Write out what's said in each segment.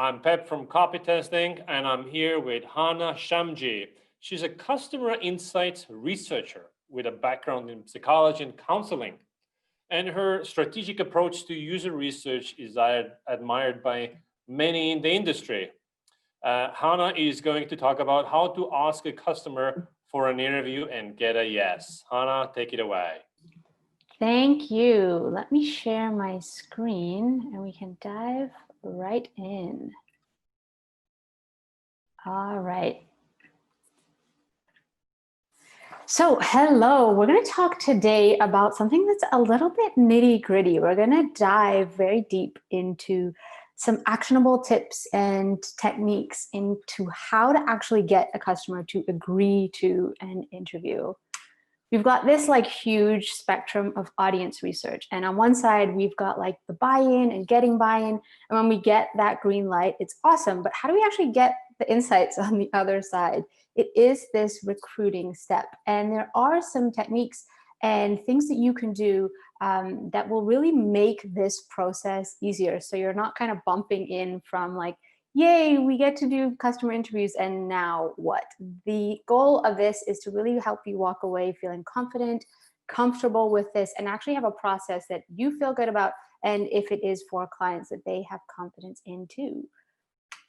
I'm Pep from Copy Testing, and I'm here with Hannah Shamji. She's a customer insights researcher with a background in psychology and counseling. And her strategic approach to user research is admired by many in the industry. Hannah is going to talk about how to ask a customer for an interview and get a yes. Hannah, take it away. Thank you. Let me share my screen and we can dive right in. All right. So hello, we're going to talk today about something that's a little bit nitty gritty. We're going to dive very deep into some actionable tips and techniques into how to actually get a customer to agree to an interview. We've got this like huge spectrum of audience research. And on one side, we've got like the buy-in and getting buy-in. And when we get that green light, it's awesome. But how do we actually get the insights on the other side? It is this recruiting step. And there are some techniques and things that you can do that will really make this process easier. So you're not kind of bumping in from like, yay, we get to do customer interviews, and now what? The goal of this is to really help you walk away feeling confident, comfortable with this, and actually have a process that you feel good about, and if it is for clients that they have confidence in too.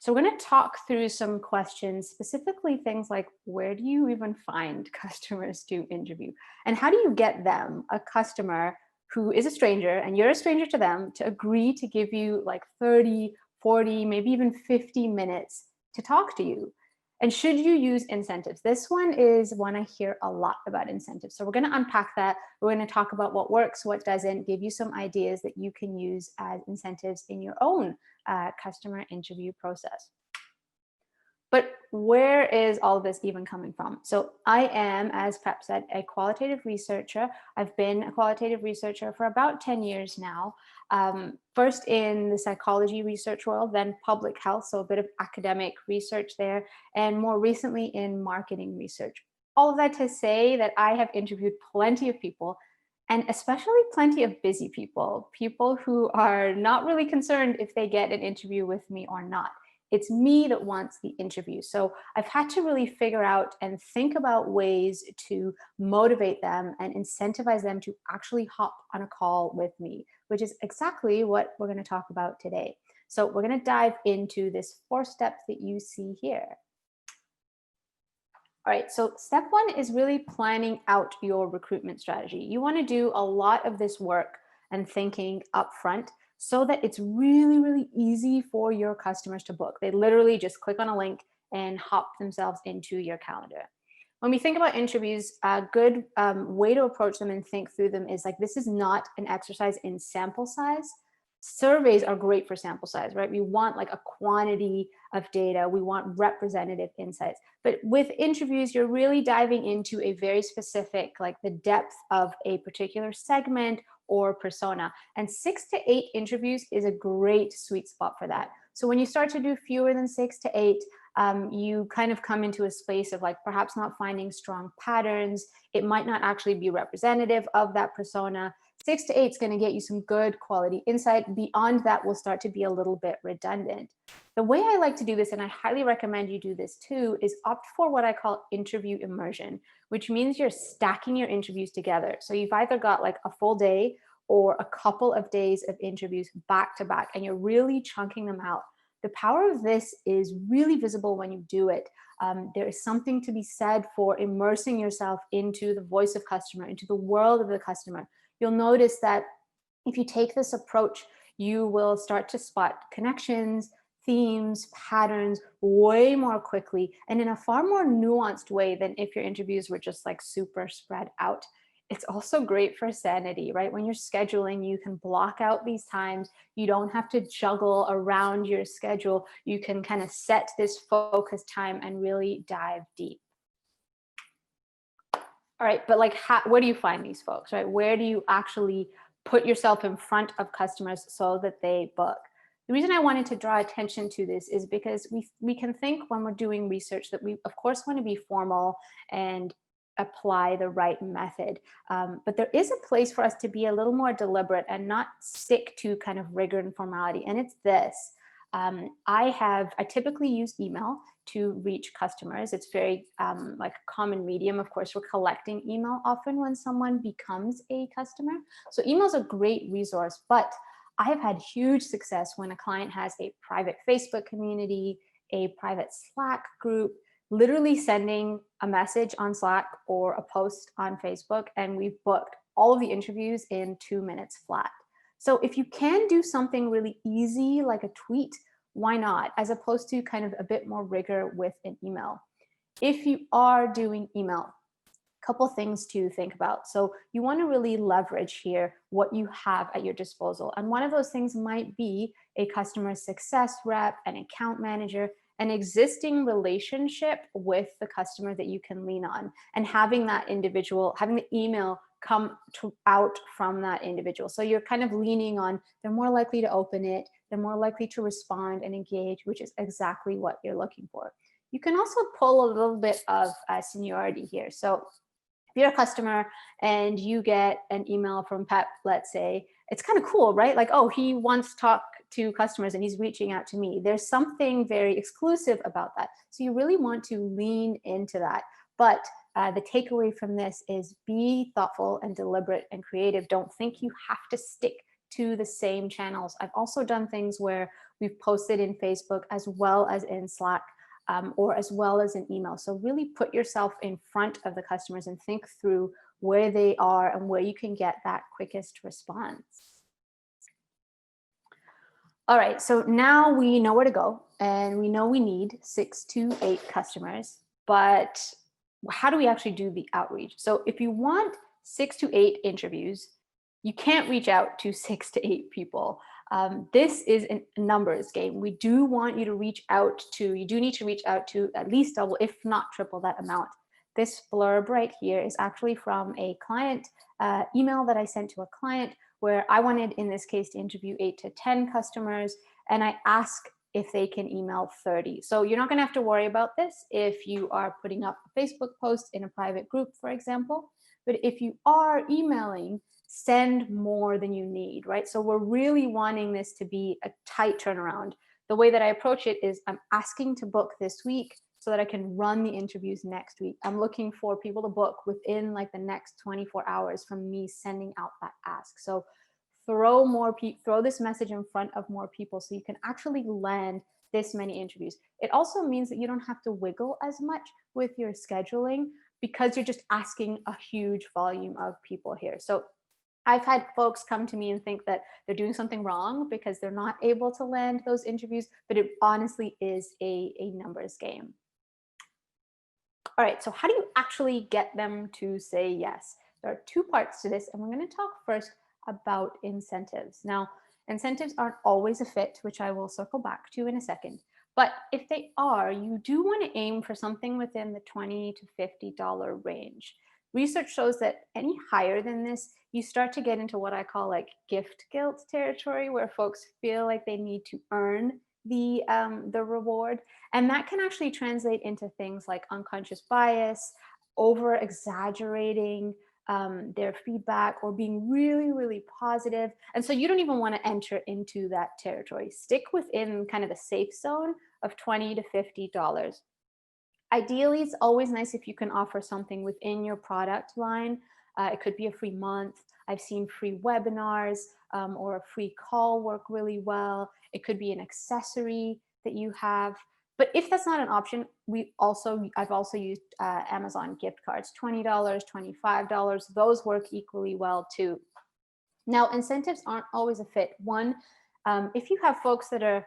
So we're going to talk through some questions, specifically things like, where do you even find customers to interview? And how do you get them, a customer who is a stranger, and you're a stranger to them, to agree to give you like 30, 40, maybe even 50 minutes to talk to you? And should you use incentives? This one is one I hear a lot about, incentives. So we're going to unpack that. We're going to talk about what works, what doesn't, give you some ideas that you can use as incentives in your own customer interview process. But where is all of this even coming from? So I am, as Pep said, a qualitative researcher. I've been a qualitative researcher for about 10 years now. First in the psychology research world, then public health, so a bit of academic research there, and more recently in marketing research. All of that to say that I have interviewed plenty of people, and especially plenty of busy people, people who are not really concerned if they get an interview with me or not. It's me that wants the interview. So I've had to really figure out and think about ways to motivate them and incentivize them to actually hop on a call with me, which is exactly what we're going to talk about today. So we're going to dive into this 4 steps that you see here. All right, so step 1 is really planning out your recruitment strategy. You want to do a lot of this work and thinking upfront, so that it's really, really easy for your customers to book. They literally just click on a link and hop themselves into your calendar. When we think about interviews, a good way to approach them and think through them is like, this is not an exercise in sample size. Surveys are great for sample size, right? We want like a quantity of data. We want representative insights. But with interviews, you're really diving into a very specific, like the depth of a particular segment or persona. And 6 to 8 interviews is a great sweet spot for that. So when you start to do fewer than 6 to 8, you kind of come into a space of like perhaps not finding strong patterns. It might not actually be representative of that persona. 6 to 8 is going to get you some good quality insight. Beyond that will start to be a little bit redundant. The way I like to do this, and I highly recommend you do this too, is opt for what I call interview immersion, which means you're stacking your interviews together. So you've either got like a full day or a couple of days of interviews back to back, and you're really chunking them out. The power of this is really visible when you do it. There is something to be said for immersing yourself into the voice of customer, into the world of the customer. You'll notice that if you take this approach, you will start to spot connections, themes, patterns way more quickly and in a far more nuanced way than if your interviews were just like super spread out. It's also great for sanity, right? When you're scheduling, you can block out these times. You don't have to juggle around your schedule. You can kind of set this focused time and really dive deep. All right, but like, where do you find these folks, right? Where do you actually put yourself in front of customers so that they book? The reason I wanted to draw attention to this is because we can think when we're doing research that we, of course, want to be formal and apply the right method. But there is a place for us to be a little more deliberate and not stick to kind of rigor and formality. And it's this. I typically use email to reach customers. It's very like a common medium. Of course, we're collecting email often when someone becomes a customer. So email is a great resource, but I have had huge success when a client has a private Facebook community, a private Slack group, literally sending a message on Slack or a post on Facebook, and we've booked all of the interviews in 2 minutes flat. So if you can do something really easy like a tweet, why not? As opposed to kind of a bit more rigor with an email. If you are doing email, a couple things to think about. So you want to really leverage here what you have at your disposal. And one of those things might be a customer success rep, an account manager, an existing relationship with the customer that you can lean on, and having that individual, having the email come out from that individual. So you're kind of leaning on, they're more likely to open it, they're more likely to respond and engage, which is exactly what you're looking for. You can also pull a little bit of seniority here. So if you're a customer and you get an email from Pep, let's say, it's kind of cool, right? Like, oh, he wants to talk to customers and he's reaching out to me. There's something very exclusive about that. So you really want to lean into that. But the takeaway from this is be thoughtful and deliberate and creative. Don't think you have to stick to the same channels. I've also done things where we've posted in Facebook as well as in Slack, or as well as an email. So really put yourself in front of the customers and think through where they are and where you can get that quickest response. All right, so now we know where to go and we know we need 6 to 8 customers, but how do we actually do the outreach? So if you want 6 to 8 interviews, you can't reach out to 6 to 8 people. This is a numbers game. We do want you to reach out to, you do need to reach out to at least double, if not triple that amount. This blurb right here is actually from a client email that I sent to a client where I wanted, in this case, to interview 8 to 10 customers, and I ask if they can email 30. So you're not gonna have to worry about this if you are putting up a Facebook post in a private group, for example. But if you are emailing, send more than you need, right? So we're really wanting this to be a tight turnaround. The way that I approach it is I'm asking to book this week so that I can run the interviews next week. I'm looking for people to book within like the next 24 hours from me sending out that ask. So throw this message in front of more people so you can actually land this many interviews. It also means that you don't have to wiggle as much with your scheduling because you're just asking a huge volume of people here. So I've had folks come to me and think that they're doing something wrong because they're not able to land those interviews, but it honestly is a numbers game. All right, so how do you actually get them to say yes? There are 2 parts to this, and we're going to talk first about incentives. Now, incentives aren't always a fit, which I will circle back to in a second. But if they are, you do want to aim for something within the $20 to $50 range. Research shows that any higher than this, you start to get into what I call like gift guilt territory, where folks feel like they need to earn the reward. And that can actually translate into things like unconscious bias, over exaggerating their feedback, or being really, really positive. And so you don't even want to enter into that territory. Stick within kind of the safe zone of $20 to $50. Ideally, it's always nice if you can offer something within your product line. It could be a free month. I've seen free webinars or a free call work really well. It could be an accessory that you have. But if that's not an option, I've also used Amazon gift cards, $20, $25. Those work equally well too. Now, incentives aren't always a fit. One, if you have folks that are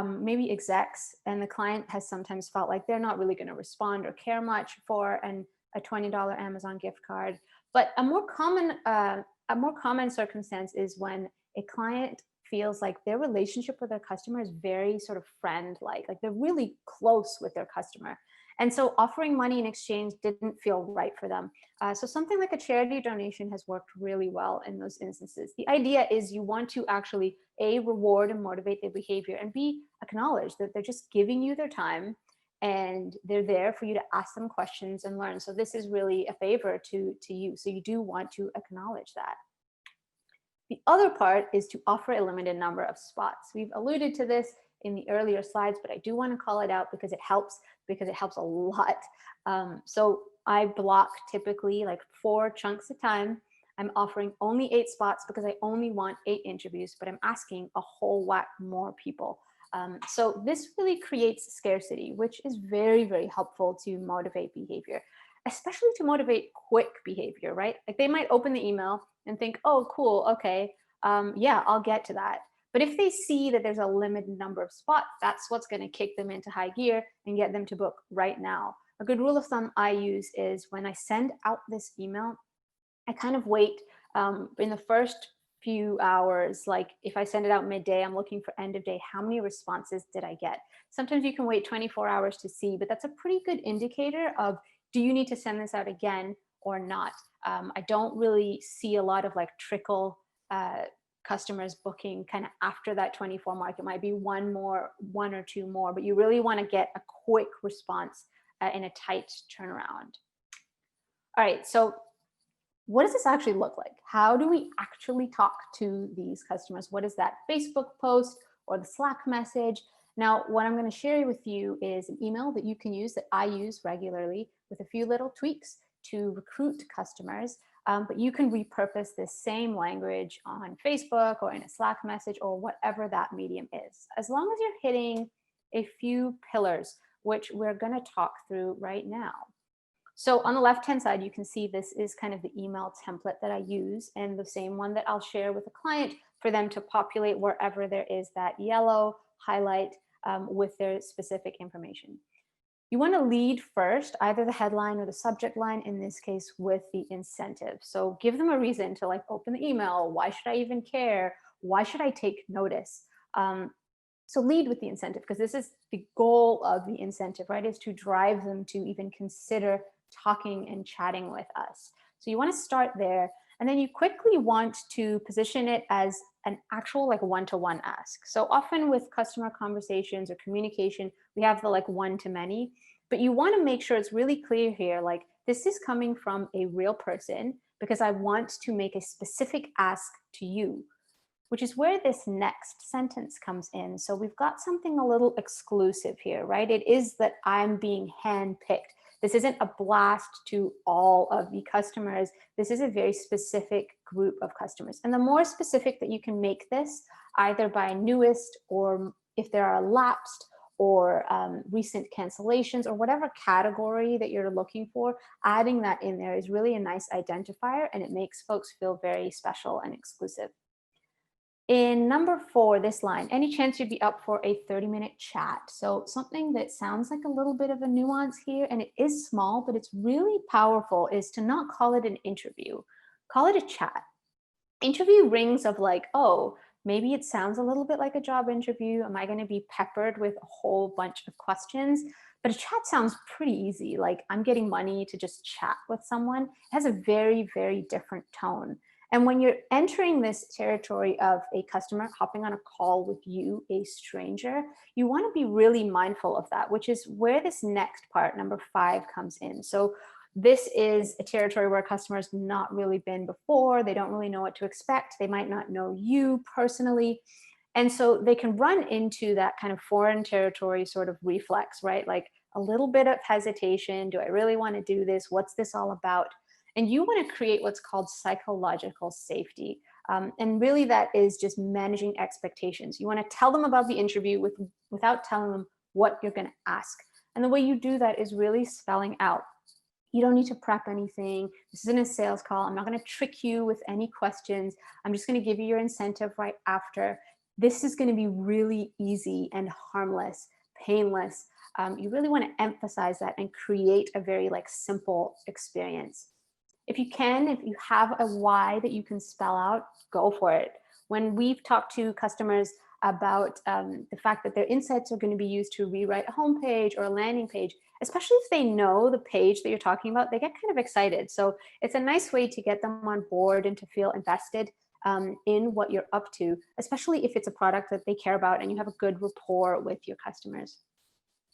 maybe execs and the client has sometimes felt like they're not really going to respond or care much for a $20 Amazon gift card. But a more common circumstance is when a client feels like their relationship with their customer is very sort of friend-like they're really close with their customer. And so offering money in exchange didn't feel right for them. So something like a charity donation has worked really well in those instances. The idea is you want to actually A, reward and motivate their behavior, and B, acknowledge that they're just giving you their time and they're there for you to ask them questions and learn. So this is really a favor to you. So you do want to acknowledge that. The other part is to offer a limited number of spots. We've alluded to this in the earlier slides, but I do want to call it out because it helps a lot. So I block typically like 4 chunks at a time. I'm offering only 8 spots because I only want 8 interviews, but I'm asking a whole whack more people. So this really creates scarcity, which is very, very helpful to motivate behavior, especially to motivate quick behavior, right? Like they might open the email and think, oh, cool, okay, yeah, I'll get to that. But if they see that there's a limited number of spots, that's what's going to kick them into high gear and get them to book right now. A good rule of thumb I use is when I send out this email, I kind of wait in the first few hours. Like if I send it out midday, I'm looking for end of day. How many responses did I get? Sometimes you can wait 24 hours to see, but that's a pretty good indicator of, do you need to send this out again or not? I don't really see a lot of like trickle customers booking kind of after that 24 mark. It might be one or two more, but you really want to get a quick response in a tight turnaround. All right, so what does this actually look like? How do we actually talk to these customers? What is that Facebook post or the Slack message? Now, what I'm going to share with you is an email that you can use, that I use regularly, with a few little tweaks to recruit customers. But you can repurpose this same language on Facebook or in a Slack message or whatever that medium is, as long as you're hitting a few pillars, which we're going to talk through right now. So on the left-hand side, you can see this is kind of the email template that I use, and the same one that I'll share with a client for them to populate wherever there is that yellow highlight with their specific information. You want to lead first, either the headline or the subject line, in this case, with the incentive. So give them a reason to like open the email. Why should I even care? Why should I take notice? So lead with the incentive, because this is the goal of the incentive, right? Is to drive them to even consider talking and chatting with us. So you want to start there, and then you quickly want to position it as an actual like one-to-one ask. So often with customer conversations or communication, we have the like one-to-many, but you want to make sure it's really clear here, like this is coming from a real person because I want to make a specific ask to you, which is where this next sentence comes in. So we've got something a little exclusive here, right? It is that I'm being handpicked. This isn't a blast to all of the customers. This is a very specific group of customers. And the more specific that you can make this, either by newest, or if there are lapsed or recent cancellations, or whatever category that you're looking for, adding that in there is really a nice identifier, and it makes folks feel very special and exclusive. In number 4, this line, any chance you'd be up for a 30-minute chat? So something that sounds like a little bit of a nuance here, and it is small, but it's really powerful, is to not call it an interview. Call it a chat. Interview rings of like, oh, maybe it sounds a little bit like a job interview. Am I going to be peppered with a whole bunch of questions? But a chat sounds pretty easy. Like I'm getting money to just chat with someone. It has a very, very different tone. And when you're entering this territory of a customer hopping on a call with you, a stranger, you want to be really mindful of that, which is where this next part, number 5, comes in. So this is a territory where customers not really been before. They don't really know what to expect. They might not know you personally. And so they can run into that kind of foreign territory sort of reflex, right? Like a little bit of hesitation. Do I really want to do this? What's this all about? And you want to create what's called psychological safety. And really that is just managing expectations. You want to tell them about the interview without telling them what you're going to ask. And the way you do that is really spelling out. You don't need to prep anything. This isn't a sales call. I'm not going to trick you with any questions. I'm just going to give you your incentive right after. This is going to be really easy and harmless, painless. You really want to emphasize that and create a very like simple experience. If you have a why that you can spell out, go for it. When we've talked to customers about the fact that their insights are going to be used to rewrite a homepage or a landing page, especially if they know the page that you're talking about, they get kind of excited. So it's a nice way to get them on board and to feel invested in what you're up to, especially if it's a product that they care about and you have a good rapport with your customers.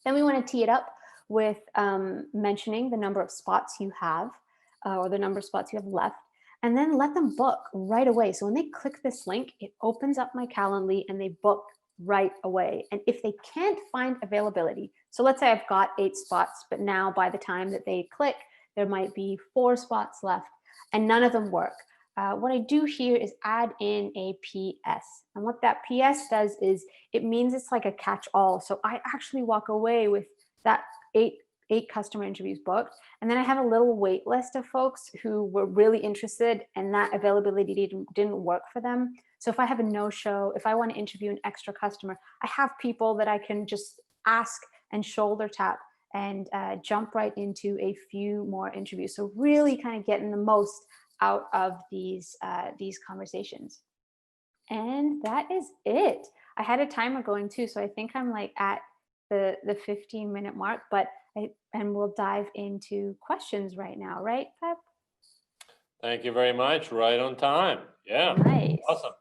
Then we want to tee it up with mentioning the number of spots you have, or the number of spots you have left, and then let them book right away. So when they click this link, it opens up my Calendly and they book right away. And if they can't find availability, so let's say I've got 8 spots, but now by the time that they click, there might be 4 spots left and none of them work. What I do here is add in a PS. And what that PS does is it means it's like a catch-all. So I actually walk away with that eight customer interviews booked. And then I have a little wait list of folks who were really interested and that availability didn't work for them. So if I have a no-show, if I want to interview an extra customer, I have people that I can just ask and shoulder tap and jump right into a few more interviews. So really kind of getting the most out of these conversations. And that is it. I had a timer going too, so I think I'm like at the 15-minute mark, and we'll dive into questions right now, right, Pep? Thank you very much. Right on time. Yeah. Nice. Awesome.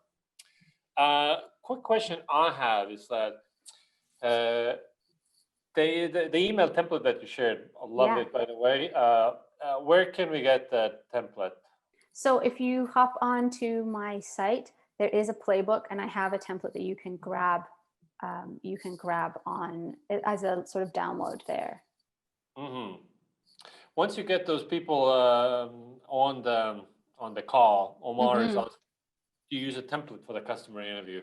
Quick question I have is that the email template that you shared, I love it, by the way. Where can we get that template? So if you hop onto my site, there is a playbook, and I have a template that you can grab. You can grab on as a sort of download there. Mm-hmm. Once you get those people on the call, Omar is asking, do you use a template for the customer interview?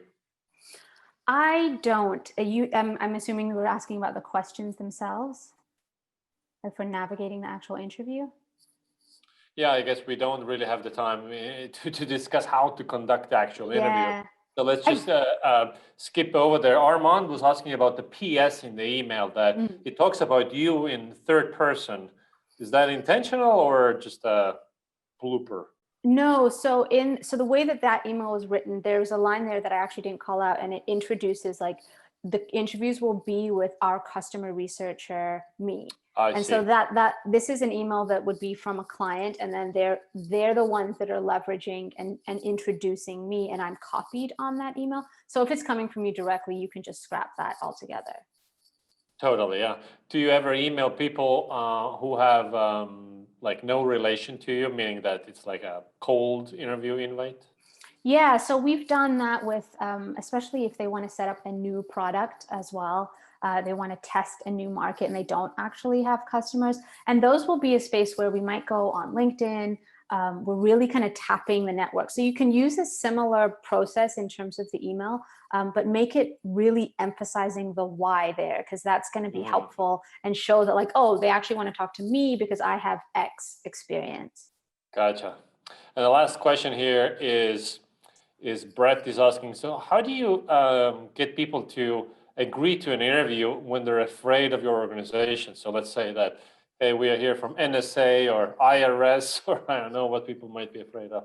I don't. I'm assuming you were asking about the questions themselves, like for navigating the actual interview. Yeah, I guess we don't really have the time to discuss how to conduct the actual interview. So let's just skip over there. Armand was asking about the PS in the email, that it talks about you in third person. Is that intentional or just a blooper? No, so the way that email was written, there's a line there that I actually didn't call out, and it introduces like the interviews will be with our customer researcher, me. I see. So that this is an email that would be from a client, and then they're the ones that are leveraging and introducing me, and I'm copied on that email. So if it's coming from you directly, you can just scrap that altogether. Totally, yeah. Do you ever email people who have like no relation to you, meaning that it's like a cold interview invite? Yeah, so we've done that with, especially if they want to set up a new product as well. They want to test a new market and they don't actually have customers. And those will be a space where we might go on LinkedIn. We're really kind of tapping the network. So you can use a similar process in terms of the email, but make it really emphasizing the why there, because that's going to be helpful and show that like, oh, they actually want to talk to me because I have X experience. Gotcha. And the last question here is Brett is asking, so how do you get people to agree to an interview when they're afraid of your organization? So let's say that, hey, we are here from NSA or IRS, or I don't know what people might be afraid of.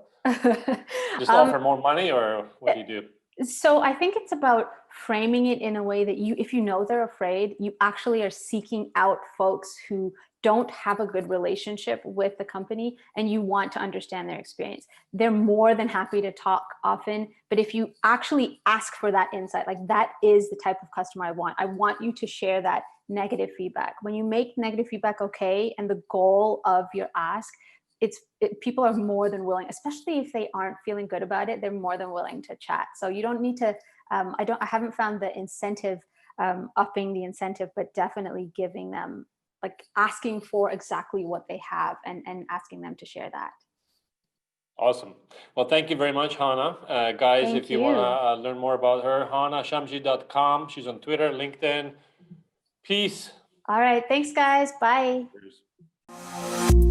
Just offer more money, or what do you do? So I think it's about framing it in a way that if you know they're afraid, you actually are seeking out folks who don't have a good relationship with the company and you want to understand their experience. They're more than happy to talk often, but if you actually ask for that insight, like that is the type of customer I want. I want you to share that negative feedback. When you make negative feedback okay, and the goal of your ask, people are more than willing, especially if they aren't feeling good about it, they're more than willing to chat. So you don't need to, I haven't found the incentive, upping the incentive, but definitely giving them, like asking for exactly what they have and asking them to share that. Awesome. Well, thank you very much, Hannah. Guys, if you want to learn more about her, hannahshamji.com. She's on Twitter, LinkedIn. Peace. All right. Thanks, guys. Bye. Cheers.